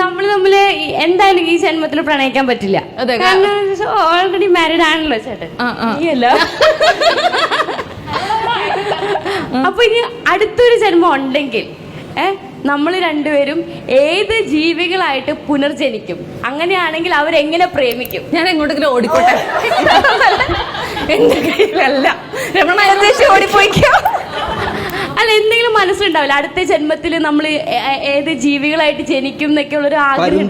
നമ്മൾ തമ്മില് എന്തായാലും ഈ ജന്മത്തിൽ പ്രണയിക്കാൻ പറ്റില്ല. ഓൾറെഡി മാരീഡ് ആണല്ലോ ചേട്ടൻ. അല്ല അപ്പൊ ഇനി അടുത്തൊരു ജന്മം ഉണ്ടെങ്കിൽ നമ്മൾ രണ്ടുപേരും ഏത് ജീവികളായിട്ട് പുനർജനിക്കും? അങ്ങനെയാണെങ്കിൽ അവരെങ്ങനെ പ്രേമിക്കും? ഞാൻ എങ്ങോട്ടെങ്കിലും ഓടിക്കോട്ടെ. എന്റെ കയ്യിലല്ല, രമണ ഓടിപ്പോയിക്കോ. അല്ല, എന്തെങ്കിലും മനസ്സിലുണ്ടാവില്ല അടുത്ത ജന്മത്തിൽ നമ്മൾ ഏത് ജീവികളായിട്ട് ജനിക്കും എന്നൊക്കെ ഉള്ളൊരു ആഗ്രഹം.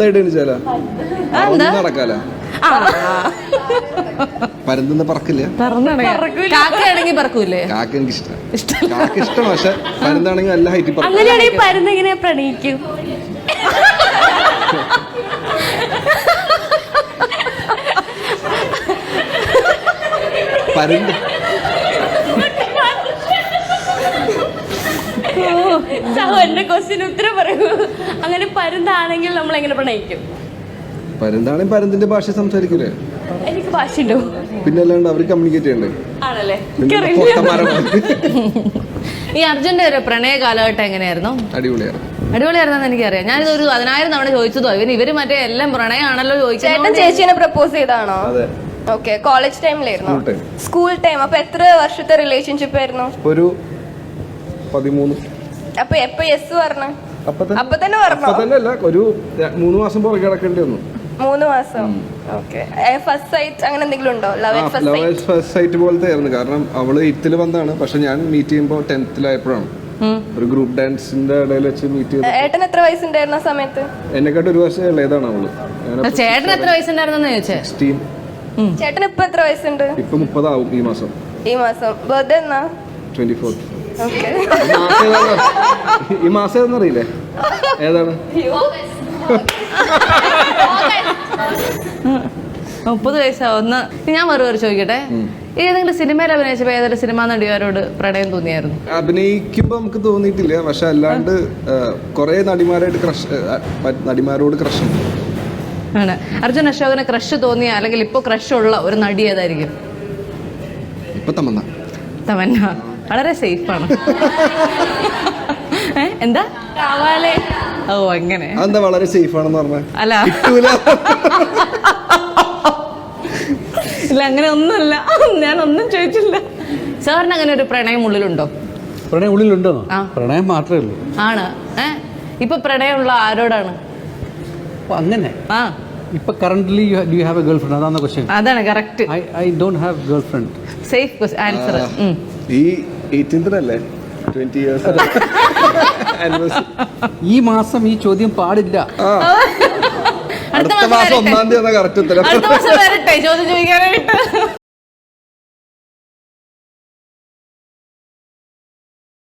കാക്കയാണെങ്കിൽ പറക്കൂലേ? അങ്ങനെയാണെങ്കിൽ പരുന്ത് എങ്ങനെ പ്രണയിക്കും? എന്റെ ക്വസ്റ്റ്യൻ ഉത്തരം പറയൂ. അങ്ങനെ പരുന്താണെങ്കിൽ നമ്മൾ എങ്ങനെ പ്രണയിക്കും? പരുന്താണെങ്കിൽ പരുന്തിന്റെ ഭാഷ സംസാരിക്കൂലേ? എനിക്ക് ഭാഷയുണ്ടോ? പിന്നെ അല്ലാണ്ട് അവർ കമ്മ്യൂണിക്കേറ്റ് ചെയ്യണ്ടേ? ആണല്ലേ. ഈ അർജുന്റെ ഒരു പ്രണയ കാലഘട്ടം എങ്ങനെയായിരുന്നു? അടിപൊളിയായിരുന്നെന്ന് എനിക്കറിയാം. ഞാനിത് ഒരു 10,000 തവണ ചോദിച്ചതോ. ഇവര് മറ്റേ എല്ലാം പ്രണയമാണല്ലോ ചോദിച്ചത്. ചേട്ടൻ ചേച്ചീനെ പ്രപ്പോസ് ചെയ്താണോ? ഓക്കെ. കോളേജ് ടൈമിലായിരുന്നു? School time. അപ്പൊ എത്ര വർഷത്തെ റിലേഷൻഷിപ്പ് ആയിരുന്നു? ഒരു 13. അപ്പൊ എപ്പോ യെസ് പറഞ്ഞു? അപ്പൊ തന്നെ പറഞ്ഞോ? ഒരു 3 മാസം പുറകെ കിടക്കേണ്ടി വന്നു. 3 മാസം. ഓക്കെ. ഫസ്റ്റ് സൈറ്റ് അങ്ങനെ എന്തെങ്കിലും ഉണ്ടോ? ലവ് ഫസ്റ്റ് സൈറ്റ് പോലത്തെ ആയിരുന്നു. കാരണം അവള് 8th വന്നാണ്, പക്ഷെ ഞാൻ മീറ്റ് ചെയ്യുമ്പോൾ 10th ആയപ്പോഴാണ്. ഒരു ഗ്രൂപ്പ് ഡാൻസിന്റെ ഇടയിൽ വെച്ച് മീറ്റ് ചെയ്തു. ഏട്ടൻ എത്ര വയസ്സുണ്ടായിരുന്ന സമയത്ത്? എന്നെക്കാട്ട് ഒരു വർഷം ഇളയതാണ് അവള്. ചേട്ടൻ എത്ര വയസ്സുണ്ടായിരുന്നു ചോദിച്ചേ? 16. ചേട്ടൻ ഇപ്പൊ എത്ര വയസ്സുണ്ട്? ഇപ്പൊ 30 ആവും ഈ മാസം. ബർത്ത്ഡേ എന്നാ? 24th. ഓക്കെ. ഈ മാസം ഏതെന്നറിയില്ലേ? ഏതാണ്? 30 വയസ്സാവുന്ന. ഞാൻ വേറെ ചോദിക്കട്ടെ, ഏതെങ്കിലും സിനിമയിൽ അഭിനയിച്ചപ്പോ ഏതെങ്കിലും സിനിമാ നടിമാരോട് പ്രണയം തോന്നിയായിരുന്നു? അഭിനയിക്കുമ്പോ നമുക്ക് തോന്നിയിട്ടില്ല, പക്ഷെ അല്ലാണ്ട് കുറെ നടിമാരോട് ക്രഷ് ആണ്. അർജുൻ അശോകന് ക്രഷ് തോന്നിയ അല്ലെങ്കിൽ ഇപ്പൊ ക്രഷ് ഉള്ള ഒരു നടി ഏതായിരിക്കും? ഇപ്പൊ തമന്ന. വളരെ സേഫാണ്. എന്താ? ഓ അങ്ങനെ. എന്താ വളരെ സേഫ് ആണെന്ന് പറഞ്ഞ? അല്ല ഇല്ല, അങ്ങനെ ഒന്നുമല്ല. ഞാനൊന്നും ചോദിച്ചില്ല. സാറിന് അങ്ങനെ ഒരു പ്രണയം ഉള്ളിലുണ്ടോ? പ്രണയം ഉള്ളിലുണ്ടോ? പ്രണയം മാത്രമേ ഉള്ളൂ. ആണ്. ഇപ്പൊ പ്രണയമുള്ള ആരോടാണ്? അങ്ങനെ ഇപ്പൊ currently do you have A girlfriend? അതാണ് ക്വസ്റ്റ്യൻ. അതാണ് correct. I don't have girlfriend. Safe answer. ഈ 18th അല്ലേ 20 years ഈ മാസം ഈ ചോദ്യം പാടില്ല. അടുത്ത മാസം 1-ാം തീയതി കറക്റ്റ് ഉത്തരം. അടുത്ത മാസം വരട്ടെ ചോദ്യം ചോദിക്കാനായിട്ട്.